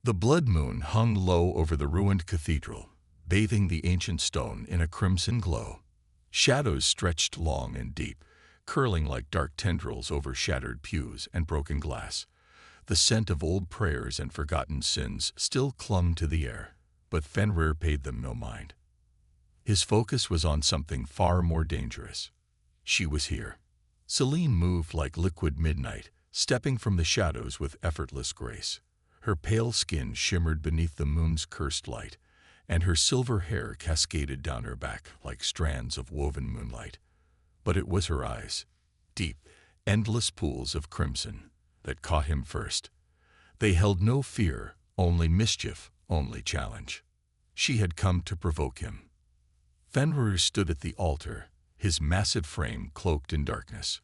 The blood moon hung low over the ruined cathedral, bathing the ancient stone in a crimson glow. Shadows stretched long and deep, curling like dark tendrils over shattered pews and broken glass. The scent of old prayers and forgotten sins still clung to the air, but Fenrir paid them no mind. His focus was on something far more dangerous. She was here. Celine moved like liquid midnight, stepping from the shadows with effortless grace. Her pale skin shimmered beneath the moon's cursed light, and her silver hair cascaded down her back like strands of woven moonlight. But it was her eyes, deep, endless pools of crimson, that caught him first. They held no fear, only mischief, only challenge. She had come to provoke him. Fenrir stood at the altar, his massive frame cloaked in darkness.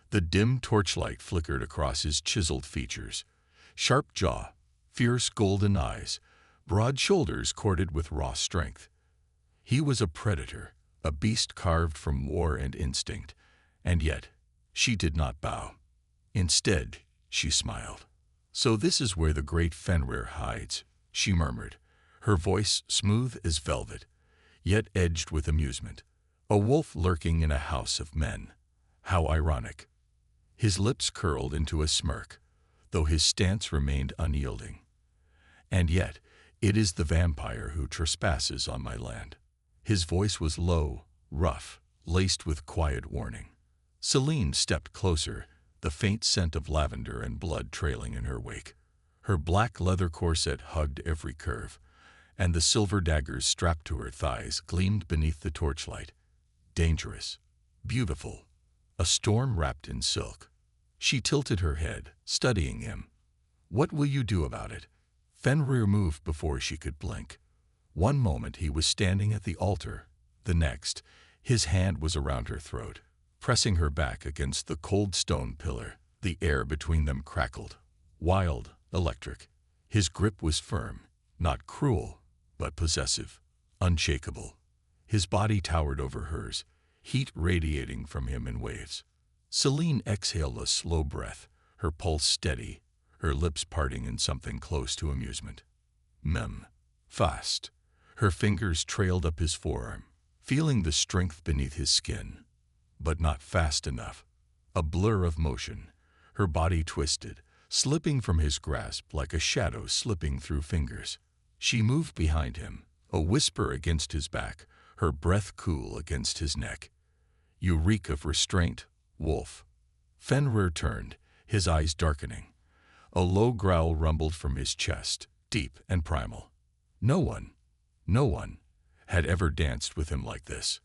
The dim torchlight flickered across his chiseled features, sharp jaw, fierce golden eyes, broad shoulders corded with raw strength. He was a predator, a beast carved from war and instinct, and yet she did not bow. Instead, she smiled. "So this is where the great Fenrir hides," she murmured, her voice smooth as velvet, yet edged with amusement. "A wolf lurking in a house of men. How ironic." His lips curled into a smirk, though his stance remained unyielding. "And yet, it is the vampire who trespasses on my land." His voice was low, rough, laced with quiet warning. Celine stepped closer, the faint scent of lavender and blood trailing in her wake. Her black leather corset hugged every curve, and the silver daggers strapped to her thighs gleamed beneath the torchlight. Dangerous, beautiful, a storm wrapped in silk. She tilted her head, studying him. "What will you do about it?" Fenrir moved before she could blink. One moment he was standing at the altar, the next, his hand was around her throat, pressing her back against the cold stone pillar. The air between them crackled, wild, electric. His grip was firm, not cruel, but possessive, unshakable. His body towered over hers, heat radiating from him in waves. Celine exhaled a slow breath, her pulse steady, her lips parting in something close to amusement. Fast. Her fingers trailed up his forearm, feeling the strength beneath his skin. But not fast enough. A blur of motion. Her body twisted, slipping from his grasp like a shadow slipping through fingers. She moved behind him, a whisper against his back, her breath cool against his neck. "You reek of restraint, wolf." Fenrir turned, his eyes darkening. A low growl rumbled from his chest, deep and primal. No one had ever danced with him like this.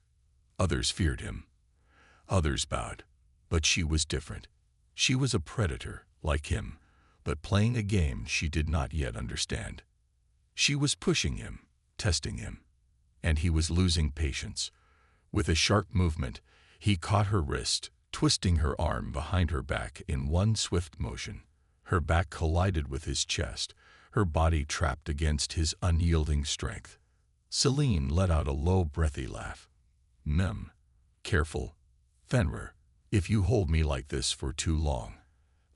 Others feared him. Others bowed. But she was different. She was a predator, like him, but playing a game she did not yet understand. She was pushing him, testing him, and he was losing patience. With a sharp movement, he caught her wrist, twisting her arm behind her back in one swift motion. Her back collided with his chest, her body trapped against his unyielding strength. Celine let out a low, breathy laugh. Careful, Fenrir. If you hold me like this for too long,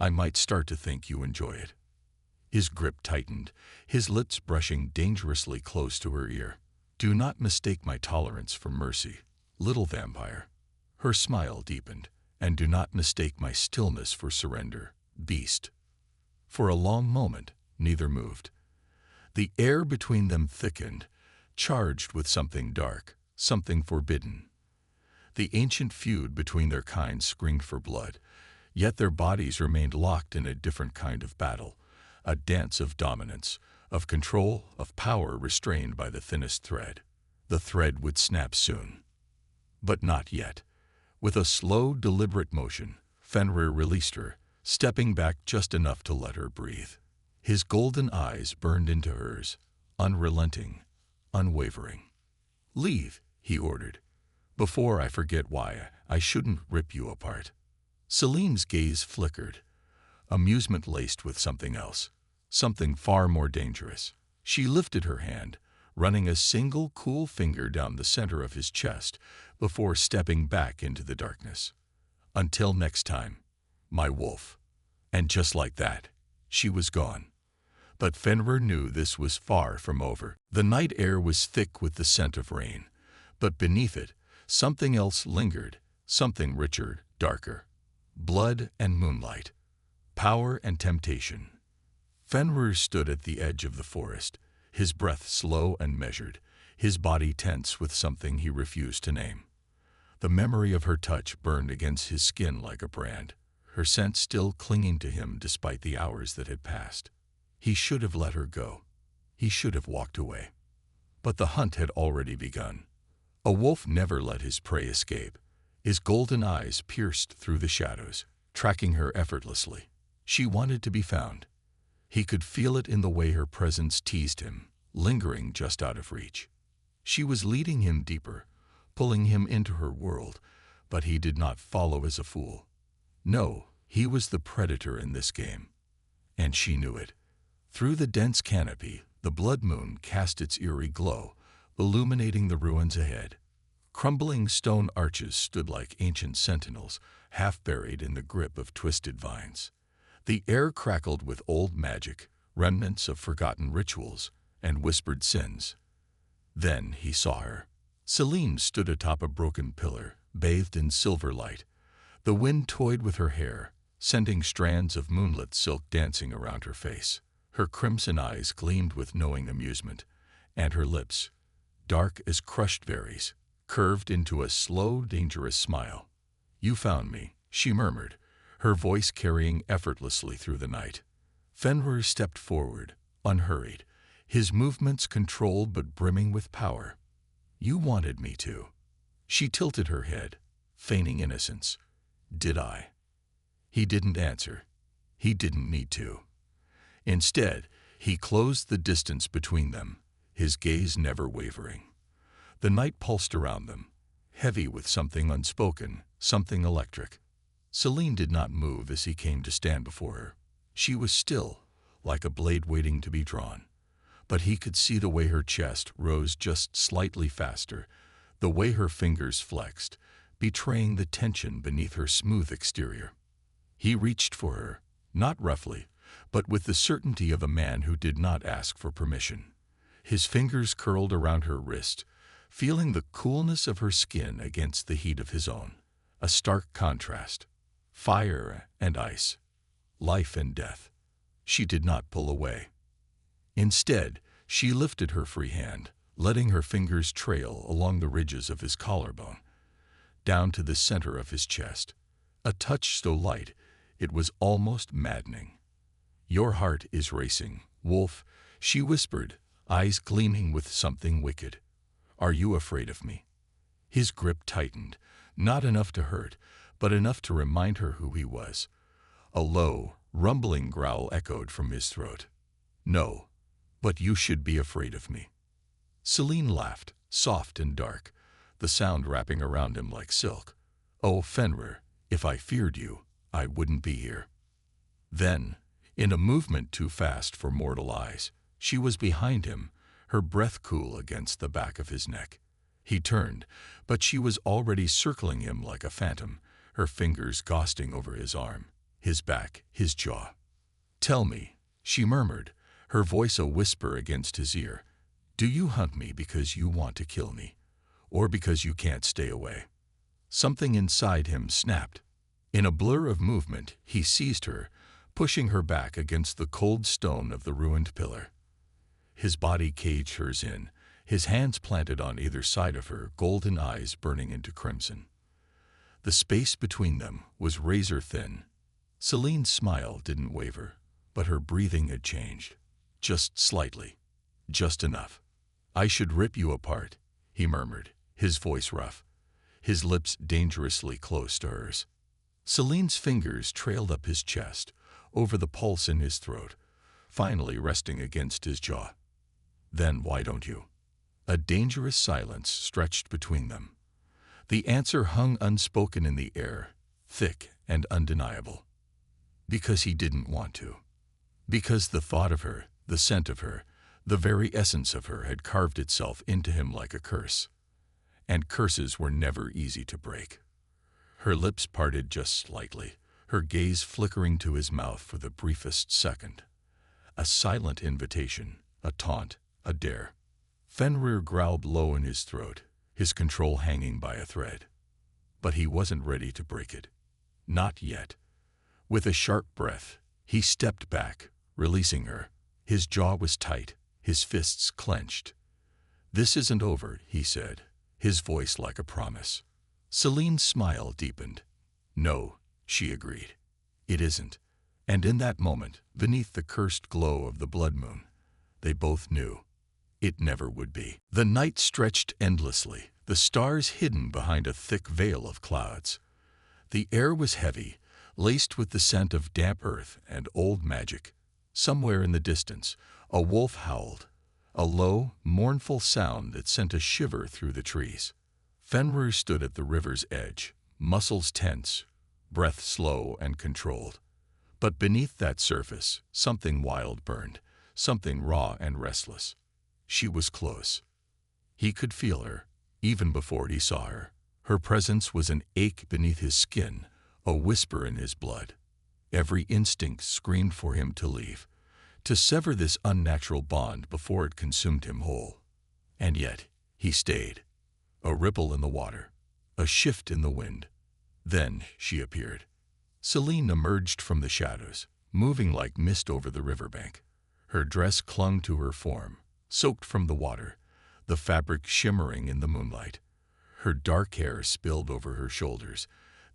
I might start to think you enjoy it." His grip tightened, his lips brushing dangerously close to her ear. "Do not mistake my tolerance for mercy, little vampire." Her smile deepened. "And do not mistake my stillness for surrender, beast." For a long moment, neither moved. The air between them thickened, charged with something dark, something forbidden. The ancient feud between their kind screamed for blood, yet their bodies remained locked in a different kind of battle, a dance of dominance, of control, of power restrained by the thinnest thread. The thread would snap soon. But not yet. With a slow, deliberate motion, Fenrir released her, stepping back just enough to let her breathe. His golden eyes burned into hers, unrelenting, unwavering. "Leave," he ordered, "before I forget why I shouldn't rip you apart." Celine's gaze flickered, amusement laced with something else, something far more dangerous. She lifted her hand, running a single cool finger down the center of his chest before stepping back into the darkness. "Until next time, my wolf." And just like that, she was gone. But Fenrir knew this was far from over. The night air was thick with the scent of rain, but beneath it, something else lingered, something richer, darker. Blood and moonlight, power and temptation. Fenrir stood at the edge of the forest, his breath slow and measured, his body tense with something he refused to name. The memory of her touch burned against his skin like a brand, her scent still clinging to him despite the hours that had passed. He should have let her go. He should have walked away. But the hunt had already begun. A wolf never let his prey escape. His golden eyes pierced through the shadows, tracking her effortlessly. She wanted to be found. He could feel it in the way her presence teased him, lingering just out of reach. She was leading him deeper, pulling him into her world, but he did not follow as a fool. No, he was the predator in this game. And she knew it. Through the dense canopy, the blood moon cast its eerie glow, illuminating the ruins ahead. Crumbling stone arches stood like ancient sentinels, half buried in the grip of twisted vines. The air crackled with old magic, remnants of forgotten rituals, and whispered sins. Then he saw her. Celine stood atop a broken pillar, bathed in silver light. The wind toyed with her hair, sending strands of moonlit silk dancing around her face. Her crimson eyes gleamed with knowing amusement, and her lips, dark as crushed berries, curved into a slow, dangerous smile. "You found me," she murmured, her voice carrying effortlessly through the night. Fenrir stepped forward, unhurried, his movements controlled but brimming with power. "You wanted me to." She tilted her head, feigning innocence. "Did I?" He didn't answer. He didn't need to. Instead, he closed the distance between them, his gaze never wavering. The night pulsed around them, heavy with something unspoken, something electric. Celine did not move as he came to stand before her. She was still, like a blade waiting to be drawn. But he could see the way her chest rose just slightly faster, the way her fingers flexed, betraying the tension beneath her smooth exterior. He reached for her, not roughly, but with the certainty of a man who did not ask for permission. His fingers curled around her wrist, feeling the coolness of her skin against the heat of his own. A stark contrast. Fire and ice. Life and death. She did not pull away. Instead, she lifted her free hand, letting her fingers trail along the ridges of his collarbone, down to the center of his chest. A touch so light, it was almost maddening. "Your heart is racing, Wolf," she whispered, eyes gleaming with something wicked. "Are you afraid of me?" His grip tightened, not enough to hurt, but enough to remind her who he was. A low, rumbling growl echoed from his throat. "No, but you should be afraid of me." Celine laughed, soft and dark, the sound wrapping around him like silk. "Oh, Fenrir, if I feared you, I wouldn't be here." Then, in a movement too fast for mortal eyes, she was behind him, her breath cool against the back of his neck. He turned, but she was already circling him like a phantom, her fingers ghosting over his arm, his back, his jaw. "Tell me," she murmured, her voice a whisper against his ear, "do you hunt me because you want to kill me, or because you can't stay away?" Something inside him snapped. In a blur of movement, he seized her, pushing her back against the cold stone of the ruined pillar. His body caged hers in, his hands planted on either side of her, golden eyes burning into crimson. The space between them was razor thin. Celine's smile didn't waver, but her breathing had changed. Just slightly. Just enough. "I should rip you apart," he murmured, his voice rough, his lips dangerously close to hers. Celine's fingers trailed up his chest, over the pulse in his throat, finally resting against his jaw. "Then why don't you?" A dangerous silence stretched between them. The answer hung unspoken in the air, thick and undeniable. Because he didn't want to. Because the thought of her, the scent of her, the very essence of her had carved itself into him like a curse. And curses were never easy to break. Her lips parted just slightly, her gaze flickering to his mouth for the briefest second. A silent invitation, a taunt, a dare. Fenrir growled low in his throat, his control hanging by a thread. But he wasn't ready to break it. Not yet. With a sharp breath, he stepped back, releasing her. His jaw was tight, his fists clenched. "This isn't over," he said, his voice like a promise. Celine's smile deepened. "No," she agreed. "It isn't." And in that moment, beneath the cursed glow of the blood moon, they both knew it never would be. The night stretched endlessly, the stars hidden behind a thick veil of clouds. The air was heavy, laced with the scent of damp earth and old magic. Somewhere in the distance, a wolf howled, a low, mournful sound that sent a shiver through the trees. Fenrir stood at the river's edge, muscles tense, breath slow and controlled. But beneath that surface, something wild burned, something raw and restless. She was close. He could feel her, even before he saw her. Her presence was an ache beneath his skin, a whisper in his blood. Every instinct screamed for him to leave, to sever this unnatural bond before it consumed him whole. And yet, he stayed. A ripple in the water, a shift in the wind. Then she appeared. Celine emerged from the shadows, moving like mist over the riverbank. Her dress clung to her form, soaked from the water, the fabric shimmering in the moonlight. Her dark hair spilled over her shoulders,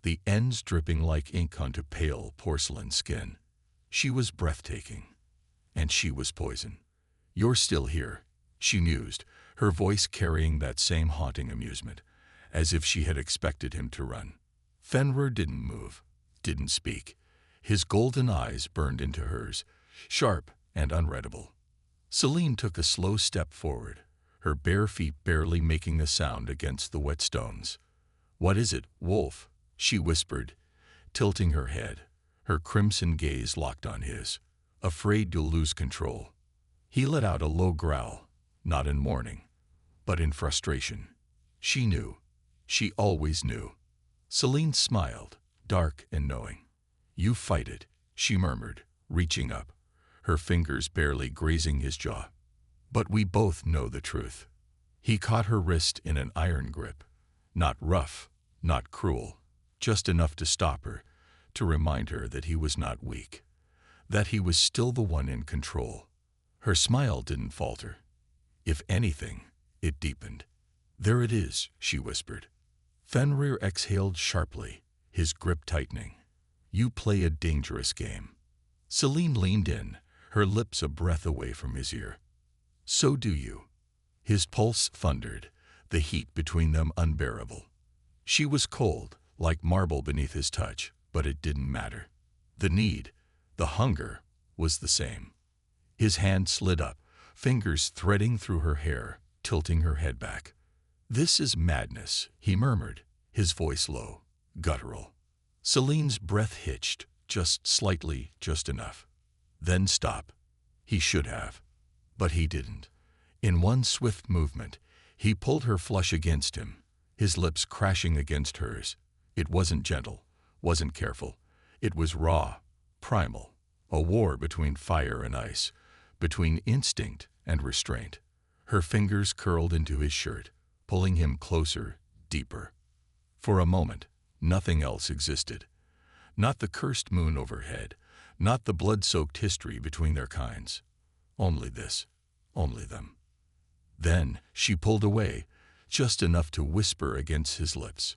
the ends dripping like ink onto pale porcelain skin. She was breathtaking, and she was poison. "You're still here," she mused, her voice carrying that same haunting amusement, as if she had expected him to run. Fenrir didn't move, didn't speak. His golden eyes burned into hers, sharp and unreadable. Celine took a slow step forward, her bare feet barely making a sound against the wet stones. "What is it, Wolf?" she whispered, tilting her head, her crimson gaze locked on his. "Afraid you'll lose control." He let out a low growl, not in mourning, but in frustration. She knew. She always knew. Celine smiled, dark and knowing. "You fight it," she murmured, reaching up, her fingers barely grazing his jaw. "But we both know the truth." He caught her wrist in an iron grip, not rough, not cruel, just enough to stop her, to remind her that he was not weak, that he was still the one in control. Her smile didn't falter. If anything, it deepened. "There it is," she whispered. Fenrir exhaled sharply, his grip tightening. "You play a dangerous game." Celine leaned in, her lips a breath away from his ear. "So do you." His pulse thundered, the heat between them unbearable. She was cold, like marble beneath his touch, but it didn't matter. The need, the hunger, was the same. His hand slid up, fingers threading through her hair, tilting her head back. "This is madness," he murmured, his voice low, guttural. Celine's breath hitched, just slightly, just enough. Then stop. He should have. But he didn't. In one swift movement, he pulled her flush against him, his lips crashing against hers. It wasn't gentle, wasn't careful. It was raw, primal, a war between fire and ice, between instinct and restraint. Her fingers curled into his shirt, pulling him closer, deeper. For a moment, nothing else existed. Not the cursed moon overhead, not the blood-soaked history between their kinds. Only this, only them. Then she pulled away, just enough to whisper against his lips.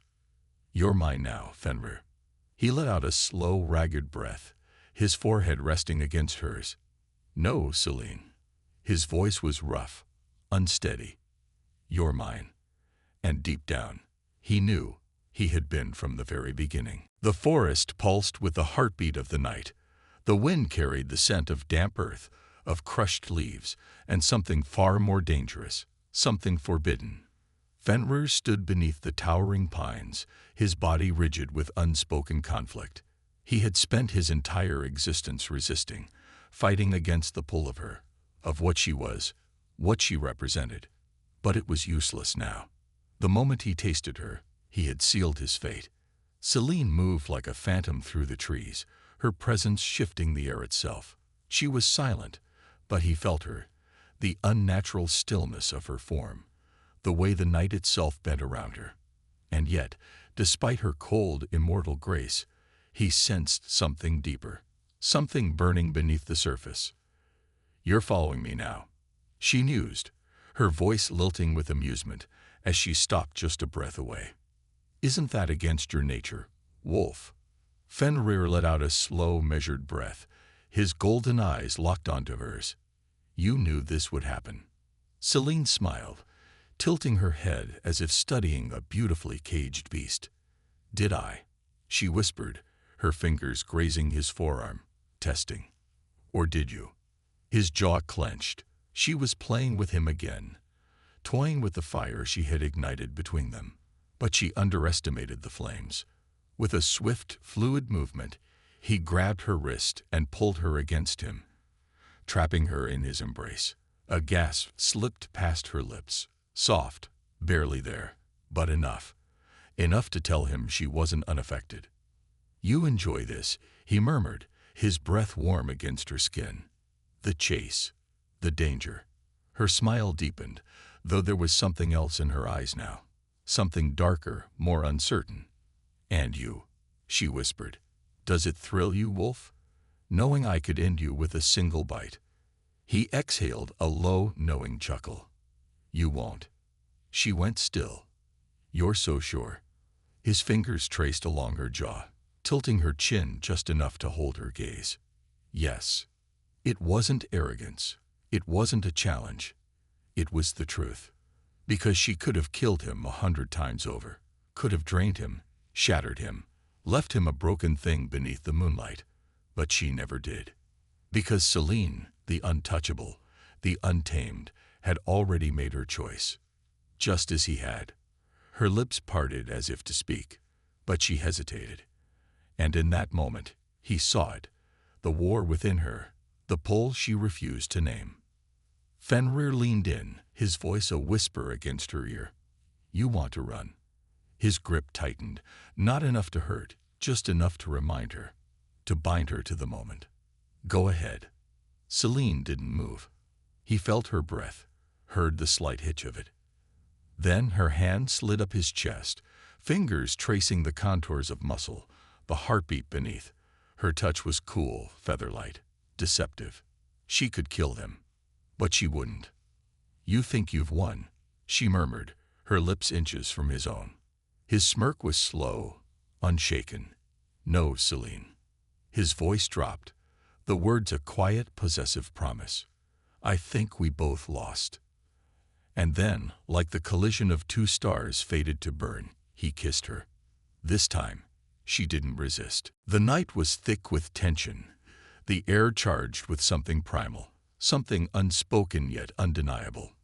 "You're mine now, Fenrir." He let out a slow, ragged breath, his forehead resting against hers. "No, Celine." His voice was rough, unsteady. "You're mine." And deep down, he knew he had been from the very beginning. The forest pulsed with the heartbeat of the night. The wind carried the scent of damp earth, of crushed leaves, and something far more dangerous, something forbidden. Fenrir stood beneath the towering pines, his body rigid with unspoken conflict. He had spent his entire existence resisting, fighting against the pull of her, of what she was, what she represented. But it was useless now. The moment he tasted her, he had sealed his fate. Celine moved like a phantom through the trees, her presence shifting the air itself. She was silent, But he felt her, the unnatural stillness of her form, the way the night itself bent around her. And yet, despite her cold, immortal grace, he sensed something deeper, something burning beneath the surface. "You're following me now," she mused, her voice lilting with amusement as she stopped just a breath away. "Isn't that against your nature, Wolf?" Fenrir let out a slow, measured breath, his golden eyes locked onto hers. "You knew this would happen." Celine smiled, tilting her head as if studying a beautifully caged beast. "Did I?" she whispered, her fingers grazing his forearm, testing. "Or did you?" His jaw clenched. She was playing with him again, toying with the fire she had ignited between them. But she underestimated the flames. With a swift, fluid movement, he grabbed her wrist and pulled her against him, trapping her in his embrace. A gasp slipped past her lips, soft, barely there, but enough. Enough to tell him she wasn't unaffected. "You enjoy this," he murmured, his breath warm against her skin. "The chase, the danger." Her smile deepened, though there was something else in her eyes now. Something darker, more uncertain. "And you," she whispered. "Does it thrill you, Wolf? Knowing I could end you with a single bite?" He exhaled a low, knowing chuckle. "You won't." She went still. "You're so sure." His fingers traced along her jaw, tilting her chin just enough to hold her gaze. "Yes." It wasn't arrogance. It wasn't a challenge. It was the truth. Because she could have killed him 100 times over, could have drained him, shattered him, left him a broken thing beneath the moonlight. But she never did. Because Celine, the untouchable, the untamed, had already made her choice. Just as he had. Her lips parted as if to speak, but she hesitated. And in that moment, he saw it, the war within her, the pull she refused to name. Fenrir leaned in, his voice a whisper against her ear. "You want to run." His grip tightened, not enough to hurt, just enough to remind her, to bind her to the moment. "Go ahead." Celine didn't move. He felt her breath, heard the slight hitch of it. Then her hand slid up his chest, fingers tracing the contours of muscle, the heartbeat beneath. Her touch was cool, feather-light, deceptive. She could kill him, but she wouldn't. "You think you've won," she murmured, her lips inches from his own. His smirk was slow, unshaken. "No, Celine." His voice dropped, the words a quiet, possessive promise. "I think we both lost." And then, like the collision of two stars fated to burn, he kissed her. This time, she didn't resist. The night was thick with tension, the air charged with something primal, something unspoken yet undeniable.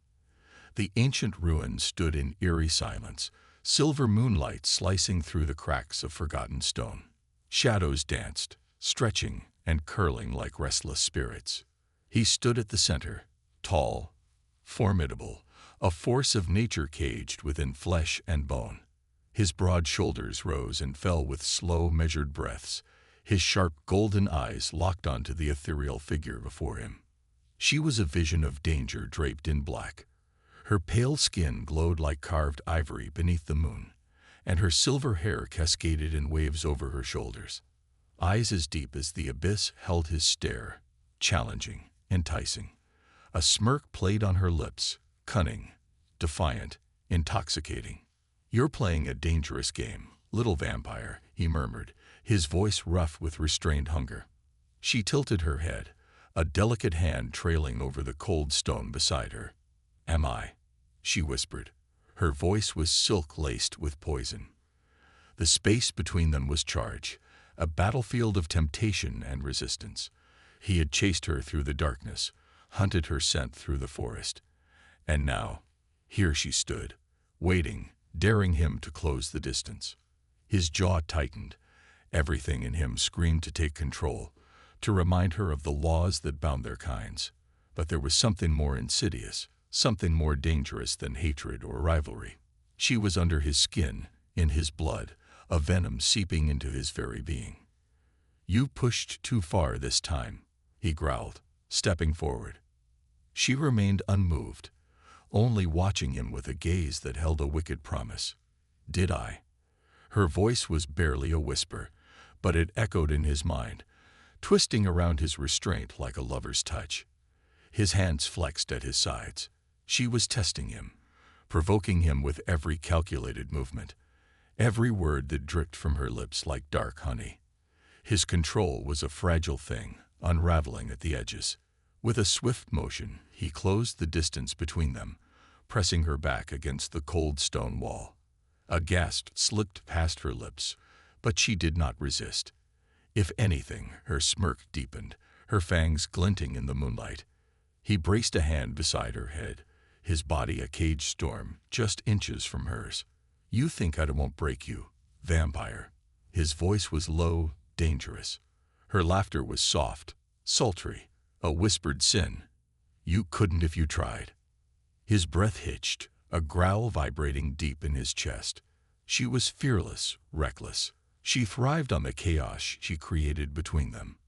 The ancient ruins stood in eerie silence, silver moonlight slicing through the cracks of forgotten stone. Shadows danced, stretching and curling like restless spirits. He stood at the center, tall, formidable, a force of nature caged within flesh and bone. His broad shoulders rose and fell with slow, measured breaths, his sharp golden eyes locked onto the ethereal figure before him. She was a vision of danger draped in black. Her pale skin glowed like carved ivory beneath the moon, and her silver hair cascaded in waves over her shoulders. Eyes as deep as the abyss held his stare, challenging, enticing. A smirk played on her lips, cunning, defiant, intoxicating. "You're playing a dangerous game, little vampire," he murmured, his voice rough with restrained hunger. She tilted her head, a delicate hand trailing over the cold stone beside her. "Am I?" she whispered. Her voice was silk-laced with poison. The space between them was charged, a battlefield of temptation and resistance. He had chased her through the darkness, hunted her scent through the forest. And now, here she stood, waiting, daring him to close the distance. His jaw tightened. Everything in him screamed to take control, to remind her of the laws that bound their kinds. But there was something more insidious, something more dangerous than hatred or rivalry. She was under his skin, in his blood, a venom seeping into his very being. "You pushed too far this time," he growled, stepping forward. She remained unmoved, only watching him with a gaze that held a wicked promise. "Did I?" Her voice was barely a whisper, but it echoed in his mind, twisting around his restraint like a lover's touch. His hands flexed at his sides. She was testing him, provoking him with every calculated movement, every word that dripped from her lips like dark honey. His control was a fragile thing, unraveling at the edges. With a swift motion, he closed the distance between them, pressing her back against the cold stone wall. A gasp slipped past her lips, but she did not resist. If anything, her smirk deepened, her fangs glinting in the moonlight. He braced a hand beside her head, his body a caged storm, just inches from hers. "You think I won't break you, vampire?" His voice was low, dangerous. Her laughter was soft, sultry, a whispered sin. "You couldn't if you tried." His breath hitched, a growl vibrating deep in his chest. She was fearless, reckless. She thrived on the chaos she created between them.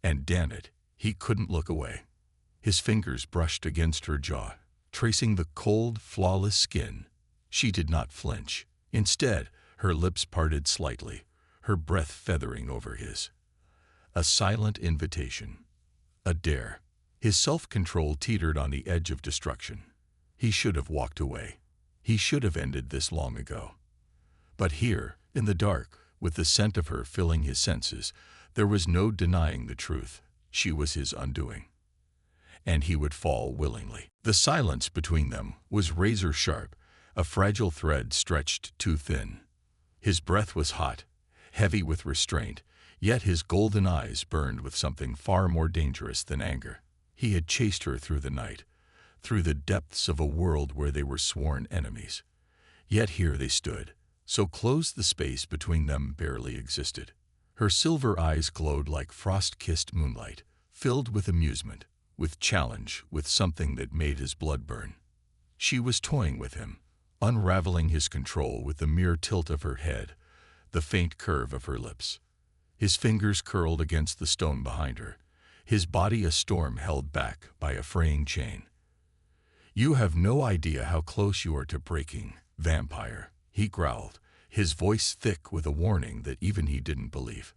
And damn it, he couldn't look away. His fingers brushed against her jaw, tracing the cold, flawless skin. She did not flinch. Instead, her lips parted slightly, her breath feathering over his. A silent invitation. A dare. His self-control teetered on the edge of destruction. He should have walked away. He should have ended this long ago. But here, in the dark, with the scent of her filling his senses, there was no denying the truth. She was his undoing. And he would fall willingly. The silence between them was razor sharp, a fragile thread stretched too thin. His breath was hot, heavy with restraint, yet his golden eyes burned with something far more dangerous than anger. He had chased her through the night, through the depths of a world where they were sworn enemies. Yet here they stood, so close the space between them barely existed. Her silver eyes glowed like frost-kissed moonlight, filled with amusement, with challenge, with something that made his blood burn. She was toying with him, unraveling his control with the mere tilt of her head, the faint curve of her lips. His fingers curled against the stone behind her, his body a storm held back by a fraying chain. "You have no idea how close you are to breaking, vampire," he growled, his voice thick with a warning that even he didn't believe.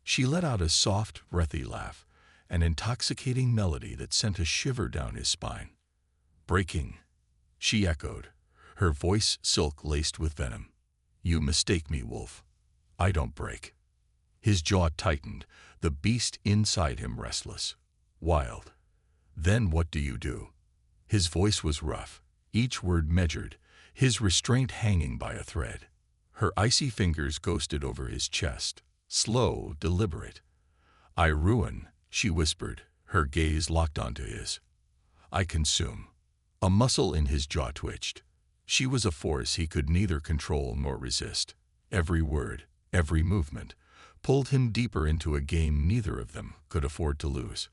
She let out a soft, breathy laugh, an intoxicating melody that sent a shiver down his spine. "Breaking," she echoed, her voice silk-laced with venom. "You mistake me, wolf. I don't break." His jaw tightened, the beast inside him restless, wild. "Then what do you do?" His voice was rough, each word measured, his restraint hanging by a thread. Her icy fingers ghosted over his chest, slow, deliberate. "I ruin," she whispered, her gaze locked onto his. "I consume." A muscle in his jaw twitched. She was a force he could neither control nor resist. Every word, every movement, pulled him deeper into a game neither of them could afford to lose.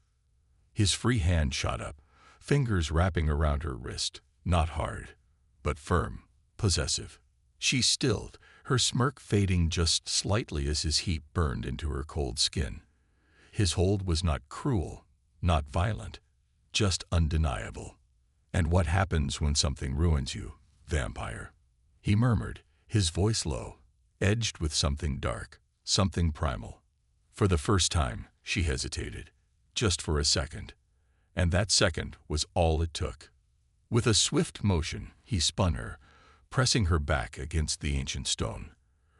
His free hand shot up, fingers wrapping around her wrist, not hard, but firm, possessive. She stilled, her smirk fading just slightly as his heat burned into her cold skin. His hold was not cruel, not violent, just undeniable. "And what happens when something ruins you, vampire?" he murmured, his voice low, edged with something dark, something primal. For the first time, she hesitated, just for a second. And that second was all it took. With a swift motion, he spun her, pressing her back against the ancient stone.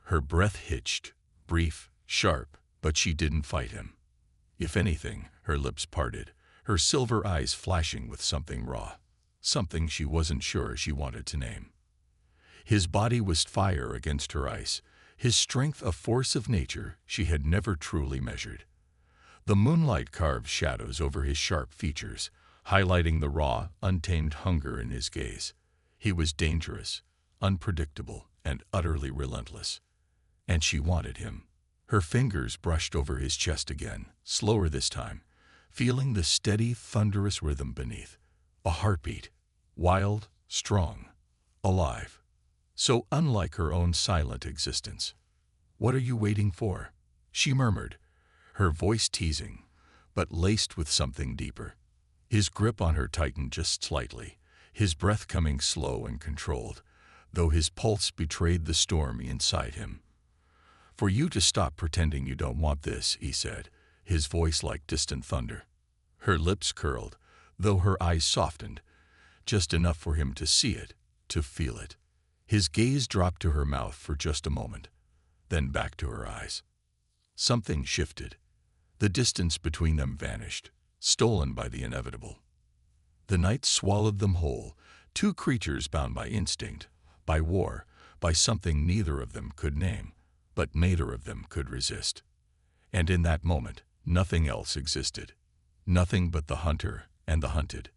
Her breath hitched, brief, sharp, but she didn't fight him. If anything, her lips parted, her silver eyes flashing with something raw, something she wasn't sure she wanted to name. His body was fire against her ice, his strength a force of nature she had never truly measured. The moonlight carved shadows over his sharp features, highlighting the raw, untamed hunger in his gaze. He was dangerous, unpredictable, and utterly relentless. And she wanted him. Her fingers brushed over his chest again, slower this time, feeling the steady, thunderous rhythm beneath. A heartbeat, wild, strong, alive. So unlike her own silent existence. "What are you waiting for?" she murmured, her voice teasing, but laced with something deeper. His grip on her tightened just slightly, his breath coming slow and controlled, though his pulse betrayed the storm inside him. "For you to stop pretending you don't want this," he said, his voice like distant thunder. Her lips curled, though her eyes softened, just enough for him to see it, to feel it. His gaze dropped to her mouth for just a moment, then back to her eyes. Something shifted. The distance between them vanished, stolen by the inevitable. The night swallowed them whole, two creatures bound by instinct, by war, by something neither of them could name, but neither of them could resist. And in that moment, nothing else existed. Nothing but the hunter and the hunted.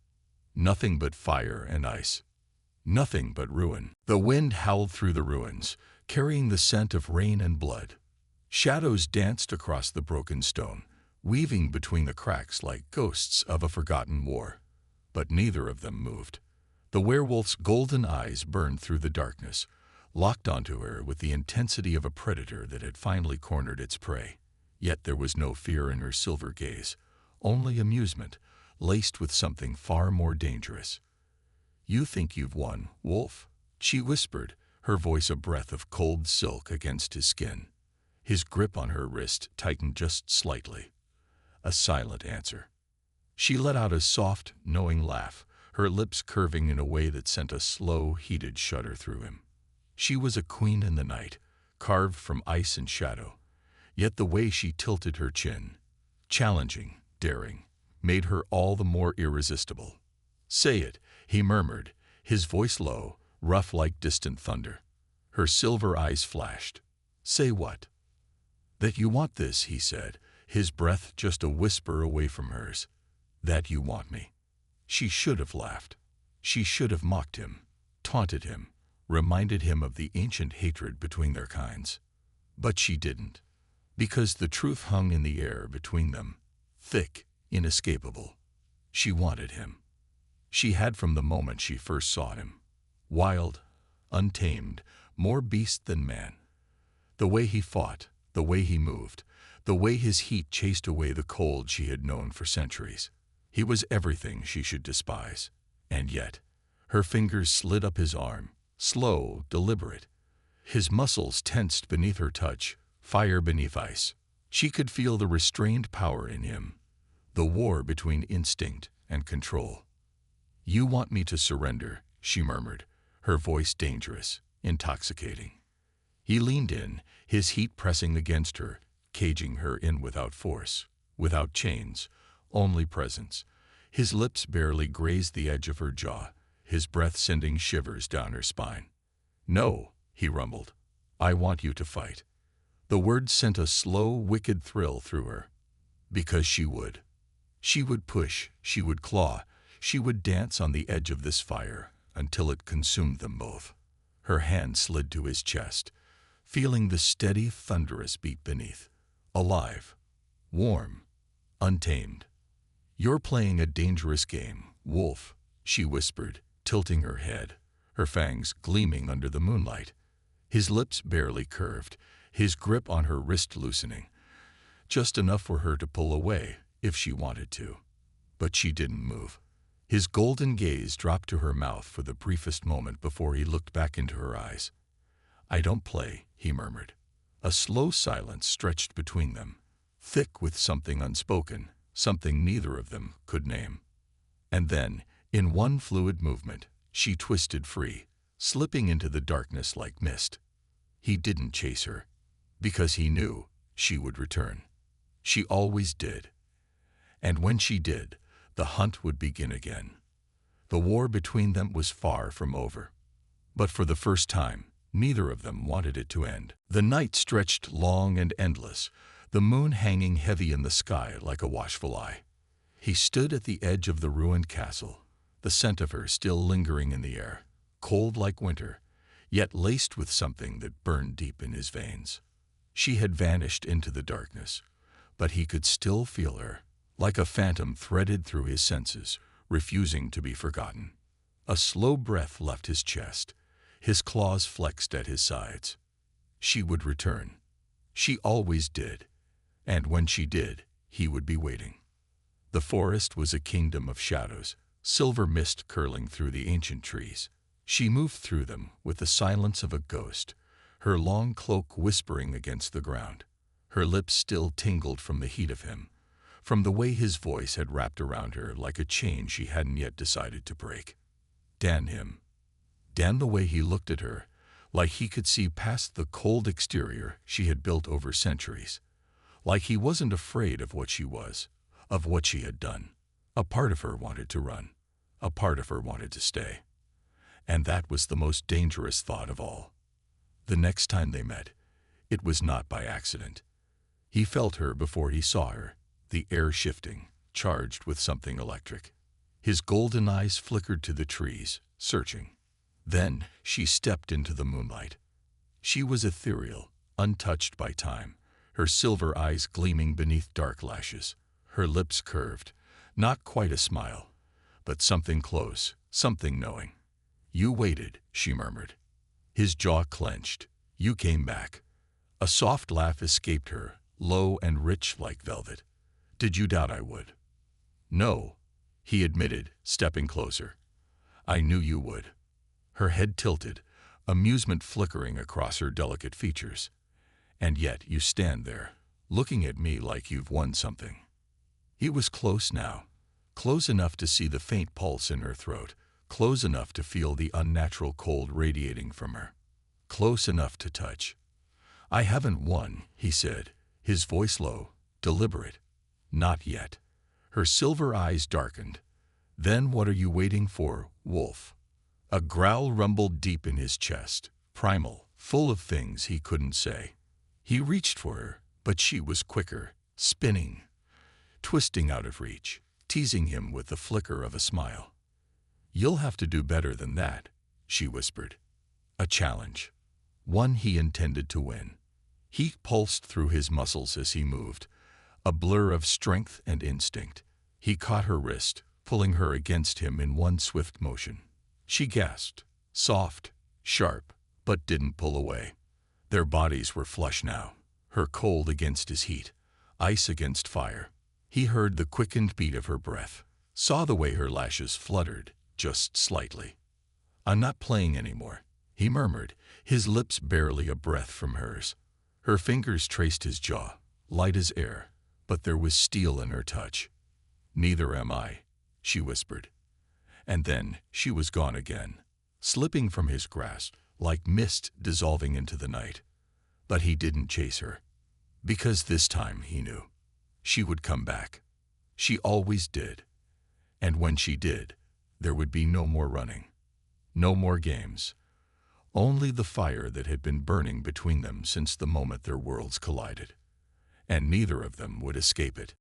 Nothing but fire and ice. Nothing but ruin. The wind howled through the ruins, carrying the scent of rain and blood. Shadows danced across the broken stone, weaving between the cracks like ghosts of a forgotten war. But neither of them moved. The werewolf's golden eyes burned through the darkness, locked onto her with the intensity of a predator that had finally cornered its prey. Yet there was no fear in her silver gaze, only amusement, laced with something far more dangerous. "You think you've won, Wolf?" she whispered, her voice a breath of cold silk against his skin. His grip on her wrist tightened just slightly. A silent answer. She let out a soft, knowing laugh, her lips curving in a way that sent a slow, heated shudder through him. She was a queen in the night, carved from ice and shadow. Yet the way she tilted her chin, challenging, daring, made her all the more irresistible. "Say it," he murmured, his voice low, rough like distant thunder. Her silver eyes flashed. "Say what?" "That you want this," he said, his breath just a whisper away from hers. "That you want me." She should have laughed. She should have mocked him, taunted him, reminded him of the ancient hatred between their kinds. But she didn't, because the truth hung in the air between them, thick, inescapable. She wanted him. She had from the moment she first saw him. Wild, untamed, more beast than man. The way he fought, the way he moved, the way his heat chased away the cold she had known for centuries. He was everything she should despise. And yet, her fingers slid up his arm, slow, deliberate. His muscles tensed beneath her touch, fire beneath ice. She could feel the restrained power in him, the war between instinct and control. "You want me to surrender," she murmured, her voice dangerous, intoxicating. He leaned in, his heat pressing against her, caging her in without force, without chains, only presence. His lips barely grazed the edge of her jaw, his breath sending shivers down her spine. "No," he rumbled. "I want you to fight." The words sent a slow, wicked thrill through her. Because she would. She would push, she would claw, she would dance on the edge of this fire until it consumed them both. Her hand slid to his chest, feeling the steady, thunderous beat beneath. Alive, warm, untamed. "You're playing a dangerous game, Wolf," she whispered, tilting her head, her fangs gleaming under the moonlight. His lips barely curved, his grip on her wrist loosening, just enough for her to pull away if she wanted to. But she didn't move. His golden gaze dropped to her mouth for the briefest moment before he looked back into her eyes. "I don't play," he murmured. A slow silence stretched between them, thick with something unspoken, something neither of them could name. And then, in one fluid movement, she twisted free, slipping into the darkness like mist. He didn't chase her, because he knew she would return. She always did. And when she did, the hunt would begin again. The war between them was far from over. But for the first time, neither of them wanted it to end. The night stretched long and endless, the moon hanging heavy in the sky like a watchful eye. He stood at the edge of the ruined castle, the scent of her still lingering in the air, cold like winter, yet laced with something that burned deep in his veins. She had vanished into the darkness, but he could still feel her, like a phantom threaded through his senses, refusing to be forgotten. A slow breath left his chest, his claws flexed at his sides. She would return. She always did. And when she did, he would be waiting. The forest was a kingdom of shadows, silver mist curling through the ancient trees. She moved through them with the silence of a ghost, her long cloak whispering against the ground. Her lips still tingled from the heat of him, from the way his voice had wrapped around her like a chain she hadn't yet decided to break. Damn him. Damn the way he looked at her, like he could see past the cold exterior she had built over centuries. Like he wasn't afraid of what she was, of what she had done. A part of her wanted to run. A part of her wanted to stay. And that was the most dangerous thought of all. The next time they met, it was not by accident. He felt her before he saw her, the air shifting, charged with something electric. His golden eyes flickered to the trees, searching. Then she stepped into the moonlight. She was ethereal, untouched by time, her silver eyes gleaming beneath dark lashes, her lips curved, not quite a smile, but something close, something knowing. "You waited," she murmured. His jaw clenched. "You came back." A soft laugh escaped her, low and rich like velvet. "Did you doubt I would?" "No," he admitted, stepping closer. "I knew you would." Her head tilted, amusement flickering across her delicate features. "And yet you stand there, looking at me like you've won something." He was close now, close enough to see the faint pulse in her throat, close enough to feel the unnatural cold radiating from her, close enough to touch. "I haven't won," he said, his voice low, deliberate. "Not yet." Her silver eyes darkened. "Then what are you waiting for, wolf?" A growl rumbled deep in his chest, primal, full of things he couldn't say. He reached for her, but she was quicker, spinning, twisting out of reach, teasing him with the flicker of a smile. "You'll have to do better than that," she whispered. A challenge. One he intended to win. Heat pulsed through his muscles as he moved, a blur of strength and instinct. He caught her wrist, pulling her against him in one swift motion. She gasped, soft, sharp, but didn't pull away. Their bodies were flush now, her cold against his heat, ice against fire. He heard the quickened beat of her breath, saw the way her lashes fluttered, just slightly. "I'm not playing anymore," he murmured, his lips barely a breath from hers. Her fingers traced his jaw, light as air, but there was steel in her touch. "Neither am I," she whispered. And then she was gone again, slipping from his grasp like mist dissolving into the night. But he didn't chase her, because this time he knew she would come back. She always did. And when she did, there would be no more running, no more games, only the fire that had been burning between them since the moment their worlds collided. And neither of them would escape it.